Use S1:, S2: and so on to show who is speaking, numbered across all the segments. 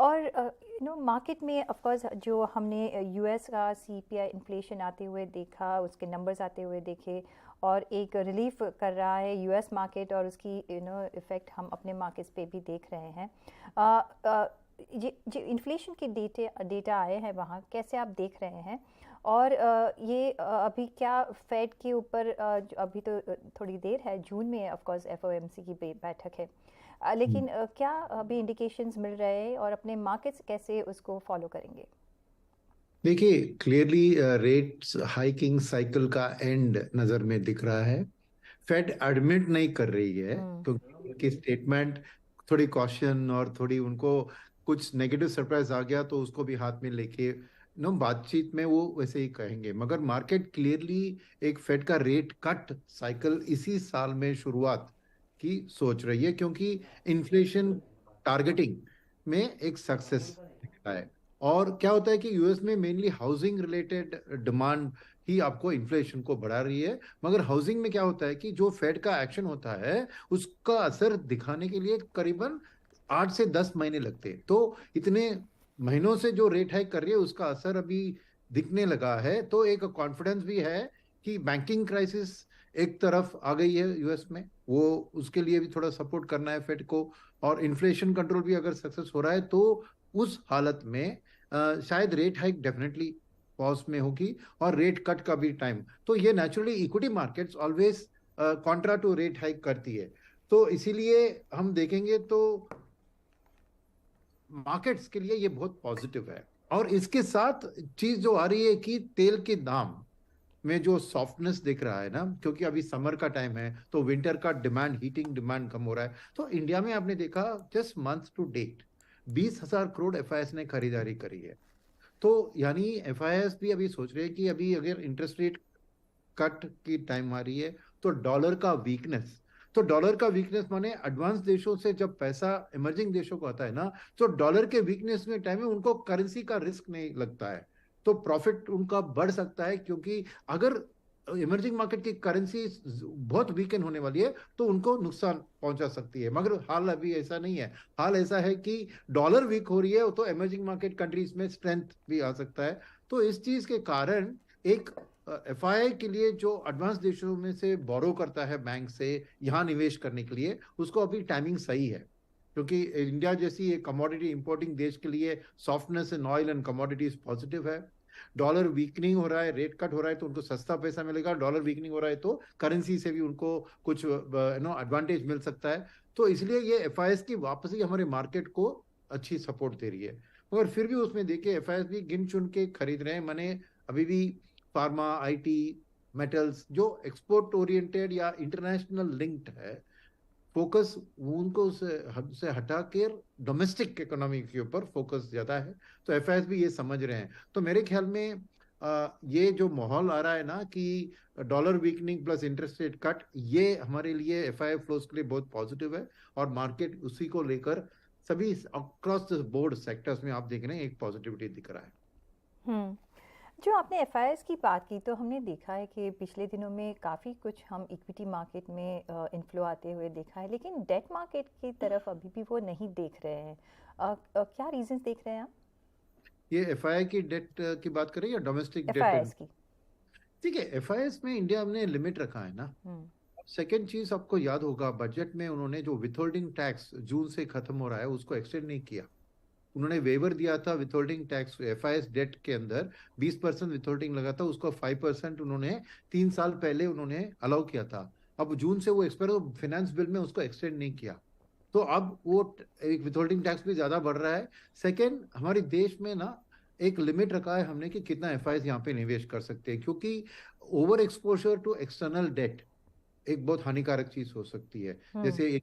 S1: और मार्केट में of course जो हमने यूएस का सीपीआई इन्फ्लेशन आते हुए देखा, उसके नंबर्स आते हुए देखे, और एक रिलीफ कर रहा है यूएस मार्केट, और उसकी इफ़ेक्ट हम अपने मार्केट्स पे भी देख रहे हैं। अ, अ, ये जो इन्फ्लेशन के डेटा आए हैं वहाँ, कैसे आप देख रहे हैं? और ये अभी क्या फेड के ऊपर अभी तो थोड़ी देर है, जून में ऑफ कोर्स एफओएमसी की बैठक है, लेकिन क्या अभी इंडिकेशंस मिल रहे हैं, और अपने मार्केट्स कैसे उसको फॉलो करेंगे?
S2: देखिए, क्लियरली रेट्स हाइकिंग साइकिल का एंड नजर में दिख रहा है। फेड एडमिट नहीं कर रही है
S1: हम्म।
S2: क्योंकि उनकी स्टेटमेंट थोड़ी कॉशन और थोड़ी उनको कुछ नेगेटिव सरप्राइज आ गया तो उसको भी हाथ में लेके नो बातचीत में वो वैसे ही कहेंगे। मगर मार्केट क्लियरली एक फेड का रेट कट साइकिल इसी साल में शुरुआत की सोच रही है, क्योंकि इन्फ्लेशन टारगेटिंग में एक सक्सेस दिखता है। और क्या होता है कि यूएस में मेनली हाउसिंग रिलेटेड डिमांड ही आपको इन्फ्लेशन को बढ़ा रही है। मगर हाउसिंग में क्या होता है कि जो फेड का एक्शन होता है उसका असर दिखाने के लिए करीबन 8 से 10 महीने लगते हैं। तो इतने महीनों से जो रेट हाइक कर रही है उसका असर अभी दिखने लगा है। तो एक कॉन्फिडेंस भी है कि बैंकिंग क्राइसिस एक तरफ आ गई है यूएस में, वो उसके लिए भी थोड़ा सपोर्ट करना है फेड को। और इन्फ्लेशन कंट्रोल भी अगर सक्सेस हो रहा है तो उस हालत में शायद रेट हाइक डेफिनेटली पॉज में होगी और रेट कट का भी टाइम। तो ये naturally equity markets always contra to rate hike करती है। तो इसीलिए हम देखेंगे तो मार्केट्स के लिए ये बहुत पॉजिटिव है। और इसके साथ चीज जो आ रही है कि तेल के दाम में जो सॉफ्टनेस दिख रहा है ना, क्योंकि अभी समर का टाइम है तो विंटर का डिमांड, हीटिंग डिमांड कम हो रहा है। तो इंडिया में आपने देखा just month to date 20,000 crore FIs ने खरीदारी करी है। तो यानी एफआईएस भी अभी सोच रहे हैं कि अभी अगर इंटरेस्ट रेट कट की टाइम आ रही है तो डॉलर का वीकनेस, तो डॉलर का वीकनेस माने एडवांस देशों से जब पैसा इमर्जिंग देशों को आता है ना, तो डॉलर के वीकनेस में टाइम में उनको करेंसी का रिस्क नहीं लगता है। तो प्रॉफिट उनका बढ़ सकता है, क्योंकि अगर इमर्जिंग मार्केट की करेंसी बहुत वीकन होने वाली है तो उनको नुकसान पहुंचा सकती है। मगर हाल अभी ऐसा नहीं है। हाल ऐसा है कि डॉलर वीक हो रही है तो इमर्जिंग मार्केट कंट्रीज में स्ट्रेंथ भी आ सकता है। तो इस चीज के कारण एक एफआई के लिए जो एडवांस देशों में से बोरो करता है बैंक से यहाँ निवेश करने के लिए, उसको अभी टाइमिंग सही है। क्योंकि इंडिया जैसी एक कमोडिटी इंपोर्टिंग देश के लिए softness in oil and commodities positive है। डॉलर वीकनिंग हो रहा है, रेट कट हो रहा है तो उनको सस्ता पैसा मिलेगा। डॉलर वीकनिंग हो रहा है तो करेंसी से भी उनको कुछ एडवांटेज मिल सकता है। तो इसलिए ये एफआईएस की वापसी हमारे मार्केट को अच्छी सपोर्ट दे रही है। मगर फिर भी उसमें देखिए एफआईएस भी गिन चुन के खरीद रहे हैं। मैंने अभी भी फार्मा, आईटी, मेटल्स जो एक्सपोर्ट ओरिएंटेड या इंटरनेशनल लिंक्ड है, फोकस उनको से हटा के डोमेस्टिक इकोनॉमी के ऊपर फोकस ज्यादा है। तो एफआईएस भी ये समझ रहे हैं। तो मेरे ख्याल में ये जो माहौल आ रहा है ना कि dollar weakening plus interest rate cut, ये हमारे लिए एफआई फ्लोज के लिए बहुत पॉजिटिव है। और मार्केट उसी को लेकर सभी अक्रॉस द बोर्ड सेक्टर्स में आप देख रहे हैं एक पॉजिटिविटी दिख रहा है।
S1: हम्म। जो आपने एफआईआईस की बात की, तो हमने देखा है कि पिछले दिनों में काफ़ी कुछ हम इक्विटी मार्केट में इन्फ्लो आते हुए देखा है, लेकिन डेट मार्केट की तरफ अभी भी वो नहीं देख रहे हैं। क्या रीजंस देख रहे हैं आप?
S2: ये एफआई की डेट की बात करें या डोमेस्टिक डेट?
S1: एफआईआईस की।
S2: ठीक है, एफआईएस में इंडिया ने लिमिट रखा है ना।
S1: हम्म।
S2: सेकेंड चीज आपको याद होगा, बजट में उन्होंने जो विथहोल्डिंग टैक्स जून से खत्म हो रहा है उसको एक्सटेंड नहीं किया। उन्होंने वेवर दिया था विथहोल्डिंग टैक्स एफआईएस डेट के अंदर। 20% विथहोल्डिंग लगा था, उसको 5% उन्होंने 3 साल पहले उन्होंने अलाउ किया था। अब जून से वो एक्सपायर, फाइनेंस बिल में उसको एक्सटेंड नहीं किया। तो अब वो एक विथहोल्डिंग टैक्स भी ज्यादा बढ़ रहा है। सेकेंड, हमारे देश में ना एक लिमिट रखा है हमने कि कितना एफआईएस यहाँ पे निवेश कर सकते हैं, क्योंकि over exposure to external debt एक बहुत हानिकारक चीज हो सकती है।
S1: हम्म।
S2: जैसे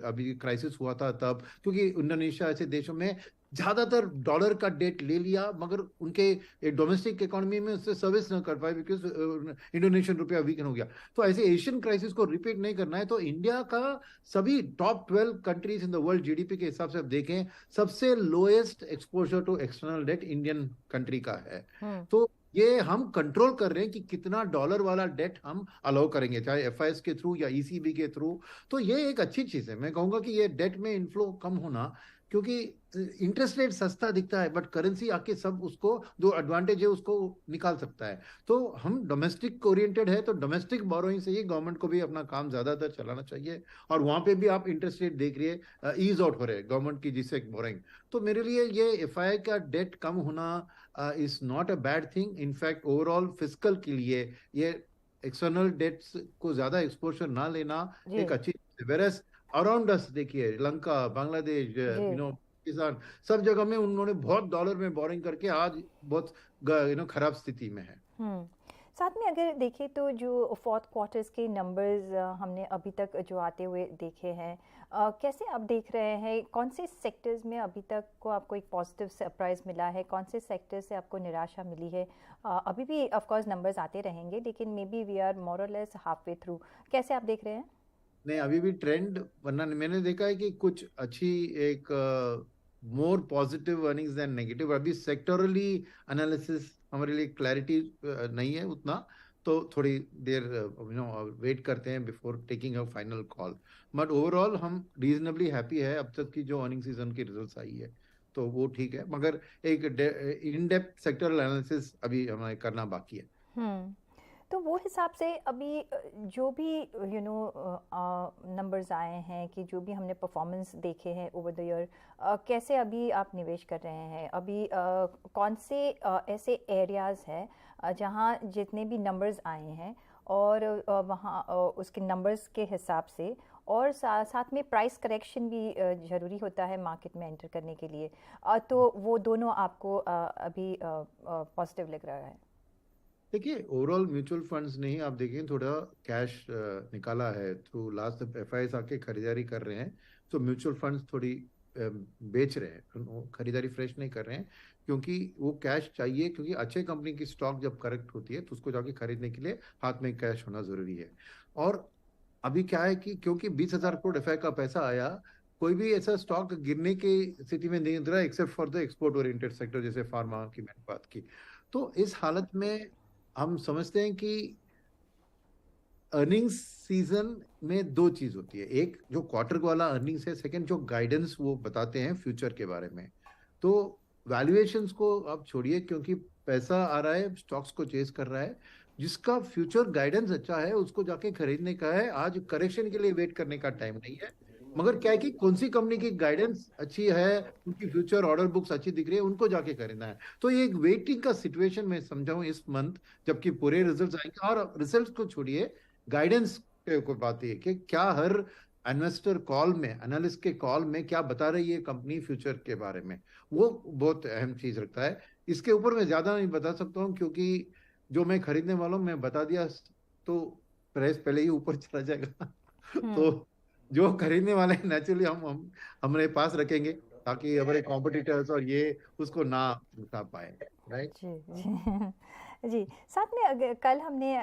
S2: अभी क्राइसिस हुआ था तब, क्योंकि इंडोनेशिया ऐसे देशों में ज्यादातर डॉलर का डेट ले लिया मगर उनके डोमेस्टिक इकोनॉमी में उससे सर्विस न कर पाए, बिकॉज इंडोनेशियन रुपया वीकन हो गया। तो ऐसे एशियन क्राइसिस को रिपीट नहीं करना है। तो इंडिया का सभी top 12 countries in the world GDP के हिसाब से आप देखें, सबसे lowest exposure to external debt Indian country का है।
S1: हम्म।
S2: तो ये हम कंट्रोल कर रहे हैं कि कितना डॉलर वाला डेट हम अलाउ करेंगे, चाहे एफआईएस के थ्रू या ईसीबी के थ्रू। तो ये एक अच्छी चीज है। मैं कहूंगा कि ये डेट में इन्फ्लो कम होना क्योंकि इंटरेस्ट रेट सस्ता दिखता है बट करेंसी आके सब उसको जो एडवांटेज है उसको निकाल सकता है। तो हम डोमेस्टिक ओरिएंटेड है तो डोमेस्टिक बोरोइंग से ही गवर्नमेंट को भी अपना काम ज्यादातर चलाना चाहिए। और वहां पे भी आप इंटरेस्ट रेट देख रही है ईज आउट हो रहे हैं गवर्नमेंट की जिससे बोरोइंग। तो मेरे लिए ये एफआई का डेट कम होना is not a bad thing. In fact overall fiscal के लिए ये एक्सटर्नल डेट्स को ज्यादा एक्सपोजर ना लेना
S1: जी
S2: एक अच्छी वेरस अराउंड अस देखिए श्रीलंका बांग्लादेश
S1: जी।
S2: पाकिस्तान सब जगह में उन्होंने बहुत डॉलर में बोरिंग करके आज बहुत खराब स्थिति में है।
S1: हम्म। साथ में अगर देखें तो जो फोर्थ क्वार्टर्स के नंबर्स हमने अभी तक जो आते हुए देखे हैं, कैसे आप देख रहे हैं? कौन से सेक्टर्स में अभी तक को आपको एक पॉजिटिव सरप्राइज मिला है, कौन से सेक्टर से आपको निराशा मिली है? अभी भी ऑफ कोर्स नंबर्स आते रहेंगे लेकिन may be we are more और लेस हाफ वे थ्रू। कैसे आप देख रहे हैं?
S2: नहीं अभी भी ट्रेंड वरना मैंने देखा है कि कुछ अच्छी एक more positive earnings then negative. अभी सेक्टरली एनालिसिस हमारे लिए क्लैरिटी नहीं है उतना। तो थोड़ी देर वेट करते हैं before taking a final call. But overall हम रीजनेबली हैप्पी है अब तक की जो अर्निंग सीजन की रिजल्ट्स आई है तो वो ठीक है। मगर एक इन डेप्थ सेक्टरल एनालिसिस अभी हमें करना बाकी है।
S1: हम्म। तो वो हिसाब से अभी जो भी नंबर्स आए हैं कि जो भी हमने परफॉर्मेंस देखे हैं ओवर द ईयर, कैसे अभी आप निवेश कर रहे हैं? अभी कौन से ऐसे एरियाज़ हैं जहां जितने भी नंबर्स आए हैं और वहाँ उसके नंबर्स के हिसाब से, और साथ में प्राइस करेक्शन भी ज़रूरी होता है मार्केट में एंटर करने के लिए, तो वो दोनों आपको अभी पॉजिटिव लग रहा है?
S2: देखिए ओवरऑल म्यूचुअल फंड्स ने ही आप देखिए थोड़ा कैश निकाला है थ्रू लास्ट एफआईएस आके खरीदारी कर रहे हैं। तो म्यूचुअल फंड्स थोड़ी बेच रहे हैं वो खरीदारी फ्रेश नहीं कर रहे हैं क्योंकि वो कैश चाहिए क्योंकि अच्छे कंपनी की स्टॉक जब करेक्ट होती है तो उसको जाके खरीदने के लिए हाथ में कैश होना जरूरी है। और अभी क्या है कि क्योंकि 20,000 करोड़ एफआई का पैसा आया कोई भी ऐसा स्टॉक गिरने की स्थिति में नहीं रहा except for the export oriented sector जैसे फार्मा की मैंने बात की। तो इस हालत में हम समझते हैं कि अर्निंग्स सीजन में दो चीज होती है। एक जो क्वार्टर वाला अर्निंग्स है सेकंड जो गाइडेंस वो बताते हैं फ्यूचर के बारे में। तो वैल्यूएशंस को आप छोड़िए क्योंकि पैसा आ रहा है स्टॉक्स को चेस कर रहा है। जिसका फ्यूचर गाइडेंस अच्छा है उसको जाके खरीदने का है। आज करेक्शन के लिए वेट करने का टाइम नहीं है। मगर क्या है कि कौन सी कंपनी की गाइडेंस अच्छी है उनकी फ्यूचर ऑर्डर बुक्स अच्छी दिख रही है उनको जाके खरीदना है। तो ये एक वेटिंग का सिचुएशन में समझाऊं इस मंथ जबकि पूरे रिजल्ट्स आएंगे। और रिजल्ट्स को छोड़िए गाइडेंस पे कोई बात है कि क्या हर इन्वेस्टर कॉल में एनालिस्ट के कॉल में क्या बता रही है कंपनी फ्यूचर के बारे में वो बहुत अहम चीज रखता है। इसके ऊपर मैं ज्यादा नहीं बता सकता हूँ क्योंकि जो मैं खरीदने वाला हूँ मैं बता दिया तो प्राइस पहले ही ऊपर चला जाएगा। तो
S1: हम्म।
S2: जो खरीदने वाले हैं नेचुरली हम हमारे पास रखेंगे ताकि हमारे कॉम्पिटिटर्स और ये उसको ना उठा पाए। राइट।
S1: जी जी। जी, साथ में अगर कल हमने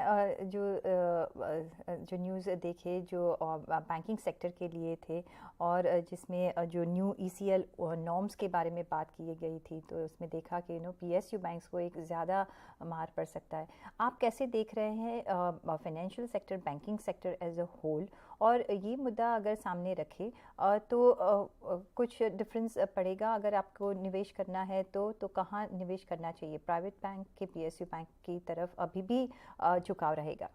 S1: जो न्यूज़ देखे जो बैंकिंग सेक्टर के लिए थे, और जिसमें जो न्यू ईसीएल नॉर्म्स के बारे में बात की गई थी, तो उसमें देखा कि पीएसयू बैंक्स को एक ज़्यादा मार पड़ सकता है। आप कैसे देख रहे हैं financial sector, banking sector as a whole? और ये मुद्दा अगर सामने रखें तो कुछ डिफरेंस पड़ेगा अगर आपको निवेश करना है तो कहाँ निवेश करना चाहिए? प्राइवेट बैंक के पीएसयू बैंक की तरफ अभी भी झुकाव रहेगा?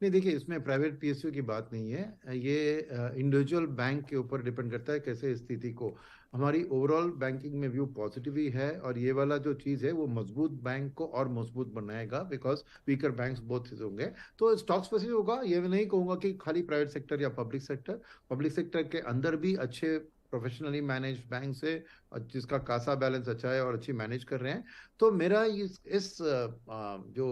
S2: नहीं देखिए इसमें प्राइवेट पीएसयू की बात नहीं है। ये इंडिविजुअल बैंक के ऊपर डिपेंड करता है कैसे स्थिति को। हमारी ओवरऑल बैंकिंग में व्यू पॉजिटिव ही है और ये वाला जो चीज है वो मजबूत बैंक को और मजबूत बनाएगा बिकॉज वीकर बैंक्स बहुत होंगे। तो स्टॉक स्पेसिफिक होगा ये मैं नहीं कहूंगा कि खाली प्राइवेट सेक्टर या पब्लिक सेक्टर के अंदर भी अच्छे प्रोफेशनली मैनेज बैंक से जिसका कासा बैलेंस अच्छा है और अच्छी मैनेज कर रहे हैं। तो मेरा जो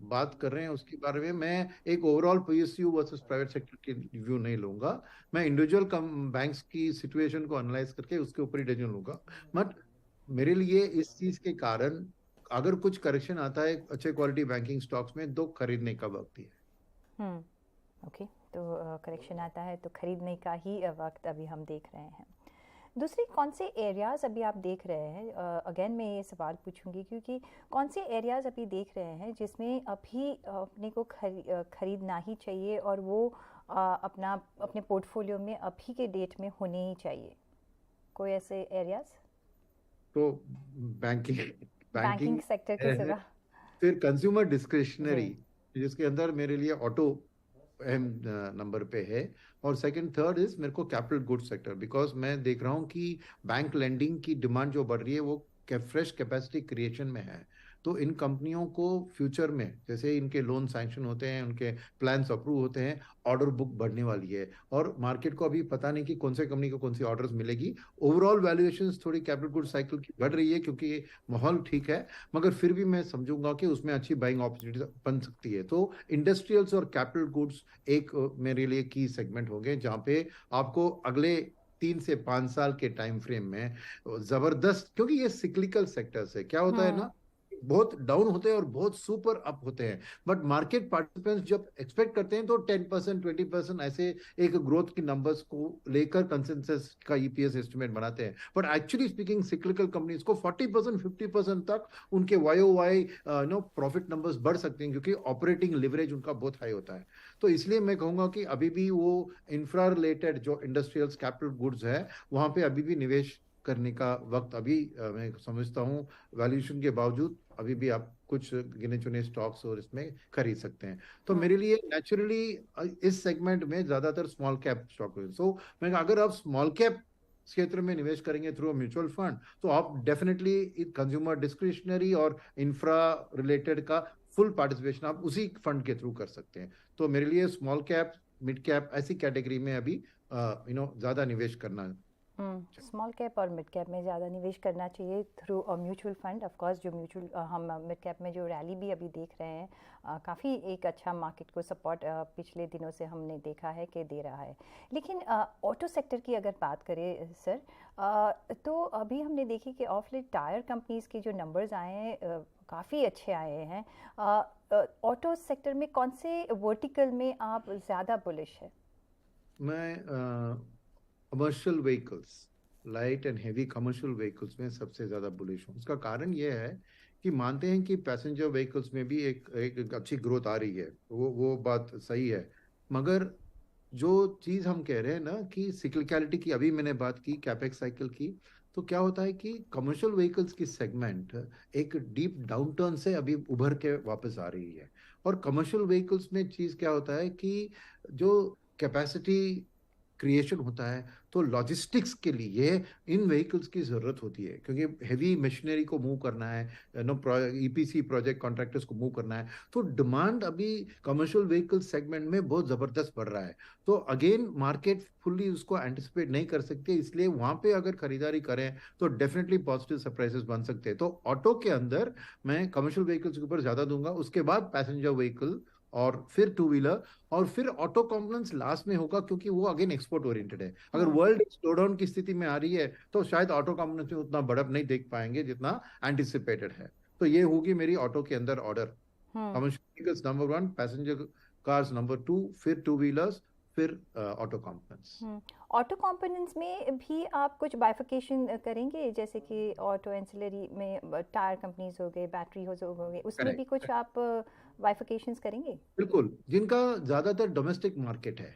S2: बात कर रहे हैं उसके बारे में मैं एक overall PSU versus private sector की व्यू नहीं लूंगा। मैं इंडिविजुअल बैंक्स की सिचुएशन को एनालाइज करके उसके ऊपर ही डिसीजन लूंगा। बट मेरे लिए इस चीज के कारण अगर कुछ करेक्शन आता है अच्छे क्वालिटी बैंकिंग स्टॉक्स में तो खरीदने का वक्त ही है।
S1: ओके। तो करेक्शन आता है तो खरीदने का ही वक्त अभी हम देख रहे हैं। दूसरी कौन से एरियाज़ अभी आप देख रहे हैं? अगेन मैं ये सवाल पूछूंगी क्योंकि कौन से एरियाज़ अभी देख रहे हैं जिसमें अभी अपने को खरीदना ही चाहिए और वो अपने पोर्टफोलियो में अभी के डेट में होने ही चाहिए? कोई ऐसे एरियाज
S2: तो बैंकिंग
S1: बैंकिंग
S2: बैंकिंग
S1: सेक्टर के सिवा?
S2: फिर कंज्यूमर
S1: जी।
S2: डिस्क्रिशनरी, जिसके अंदर मेरे लिए ऑटो अहम नंबर पे है। और सेकंड थर्ड इज मेरे को कैपिटल गुड्स सेक्टर, बिकॉज मैं देख रहा हूँ कि बैंक लेंडिंग की डिमांड जो बढ़ रही है वो फ्रेश कैपेसिटी क्रिएशन में है। तो इन कंपनियों को फ्यूचर में जैसे इनके लोन सैंक्शन होते हैं, उनके प्लान्स अप्रूव होते हैं, ऑर्डर बुक बढ़ने वाली है। और मार्केट को अभी पता नहीं कि कौन से कंपनी को कौन सी ऑर्डर्स मिलेगी। ओवरऑल वैल्यूएशंस थोड़ी कैपिटल गुड्स साइकिल की बढ़ रही है क्योंकि माहौल ठीक है, मगर फिर भी मैं समझूंगा कि उसमें अच्छी बाइंग अपॉर्चुनिटी बन सकती है। तो इंडस्ट्रियल्स और कैपिटल गुड्स एक मेरे लिए की सेगमेंट हो गए, जहां पे आपको अगले 3 से 5 साल के टाइम फ्रेम में जबरदस्त, क्योंकि ये सिक्लिकल सेक्टर्स है, क्या होता है
S1: हम्म।
S2: ना, बहुत डाउन होते हैं और बहुत सुपर अप होते हैं। बट मार्केट पार्टिसिपेंट्स जब एक्सपेक्ट करते हैं तो 10% 20% ऐसे एक ग्रोथ की नंबर्स को लेकर कंसेंसस का ईपीएस एस्टिमेट बनाते हैं। But actually speaking cyclical companies को 40% 50% तक उनके Y Y no profit numbers बढ़ सकते हैं, क्योंकि ऑपरेटिंग लिवरेज उनका बहुत हाई होता है। तो इसलिए मैं कहूंगा कि अभी भी वो इंफ्रा रिलेटेड जो इंडस्ट्रियल्स कैपिटल गुड्स है, वहां पे अभी भी निवेश करने का वक्त अभी मैं समझता हूँ। वैल्यूएशन के बावजूद अभी भी आप कुछ गिने चुने स्टॉक्स और इसमें खरीद सकते हैं। तो मेरे लिए नेचुरली इस सेगमेंट में ज्यादातर स्मॉल कैप स्टॉक है। सो मैं अगर आप स्मॉल कैप क्षेत्र में निवेश करेंगे थ्रू म्यूचुअल फंड, तो आप डेफिनेटली कंज्यूमर डिस्क्रिशनरी और इंफ्रा रिलेटेड का फुल पार्टिसिपेशन आप उसी फंड के थ्रू कर सकते हैं। तो मेरे लिए स्मॉल कैप मिड कैप ऐसी कैटेगरी में अभी ज्यादा निवेश करना।
S1: स्मॉल कैप और मिड कैप में ज़्यादा निवेश करना चाहिए through mutual fund. Of course जो म्यूचुअल हम मिड कैप में जो रैली भी अभी देख रहे हैं, काफ़ी एक अच्छा मार्केट को सपोर्ट पिछले दिनों से हमने देखा है कि दे रहा है। लेकिन ऑटो सेक्टर की अगर बात करें सर, तो अभी हमने देखी कि ऑफ लेट टायर कंपनीज़ के जो नंबर्स आए हैं काफ़ी अच्छे आए हैं। ऑटो सेक्टर में कौन से वर्टिकल में आप ज़्यादा बुलिश है?
S2: मैं commercial vehicles, light and heavy commercial vehicles में सबसे ज्यादा बुलिश हूँ। उसका कारण यह है कि मानते हैं कि पैसेंजर व्हीकल्स में भी एक अच्छी ग्रोथ आ रही है, वो बात सही है। मगर जो चीज हम कह रहे हैं ना कि सिक्लिकलिटी की, अभी मैंने बात की कैपेक्स साइकिल की, तो क्या होता है कि कमर्शियल व्हीकल्स की सेगमेंट एक डीप डाउनटर्न से अभी उभर के वापस आ रही है। और कमर्शियल व्हीकल्स में चीज क्या होता है कि जो कैपेसिटी क्रिएशन होता है, तो लॉजिस्टिक्स के लिए इन व्हीकल्स की जरूरत होती है, क्योंकि हेवी मशीनरी को मूव करना है, नो ईपीसी प्रोजेक्ट कॉन्ट्रैक्टर्स को मूव करना है। तो डिमांड अभी कमर्शियल व्हीकल सेगमेंट में बहुत जबरदस्त बढ़ रहा है। तो अगेन मार्केट फुल्ली उसको एंटिसिपेट नहीं कर सकते, इसलिए वहां पे अगर खरीदारी करें तो डेफिनेटली पॉजिटिव सरप्राइजेस बन सकते हैं। तो ऑटो के अंदर मैं कमर्शियल व्हीकल्स के ऊपर ज्यादा दूंगा, उसके बाद पैसेंजर व्हीकल, और फिर टू व्हीलर, और फिर ऑटो कंपोनेंट्स लास्ट में होगा, क्योंकि वो अगेन एक्सपोर्ट ओरिएंटेड है। अगर वर्ल्ड स्लो डाउन की स्थिति में आ रही है तो शायद ऑटो कंपोनेंट्स में उतना बढ़त नहीं देख पाएंगे जितना एंटिसिपेटेड है। तो ये होगी मेरी ऑटो के अंदर order. Commercial vehicles number 1, passenger cars number 2, फिर टू व्हीलर्स, फिर ऑटो कंपोनेंट्स।
S1: ऑटो कंपोनेंट्स में भी आप कुछ बाइफिकेशन करेंगे, जैसे कि ऑटो एंसिलरी में टायर कंपनीज हो गए, बैटरी हो गए, उसमें भी कुछ आप बाइफिकेशंस करेंगे?
S2: बिल्कुल, जिनका ज्यादातर डोमेस्टिक मार्केट है,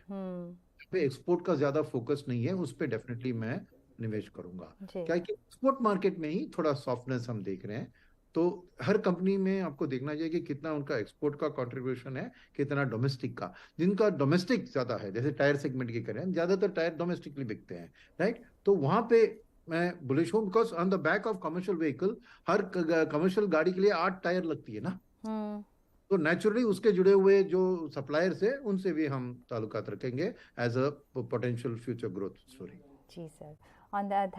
S2: पे एक्सपोर्ट का ज्यादा फोकस नहीं है, उस पे डेफिनेटली मैं निवेश करूंगा। क्या कि एक्सपोर्ट मार्केट में ही थोड़ा सॉफ्टनेस हम देख रहे हैं। तो हर कंपनी में आपको देखना चाहिए कि कितना उनका एक्सपोर्ट का कंट्रीब्यूशन है, कितना डोमेस्टिक का। जिनका डोमेस्टिक ज्यादा है, जैसे टायर सेगमेंट की करें, ज्यादातर टायर डोमेस्टिकली बिकते हैं, राइट। तो वहां पे मैं बुलिश हूँ, because on the back of commercial vehicle, her commercial गाड़ी के लिए 8 टायर लगती है ना। तो नेचुरली उसके जुड़े हुए जो सप्लायर्स है उनसे भी हम ताल्लुकात रखेंगे as a potential future growth story.
S1: जी सर, ऑन दैट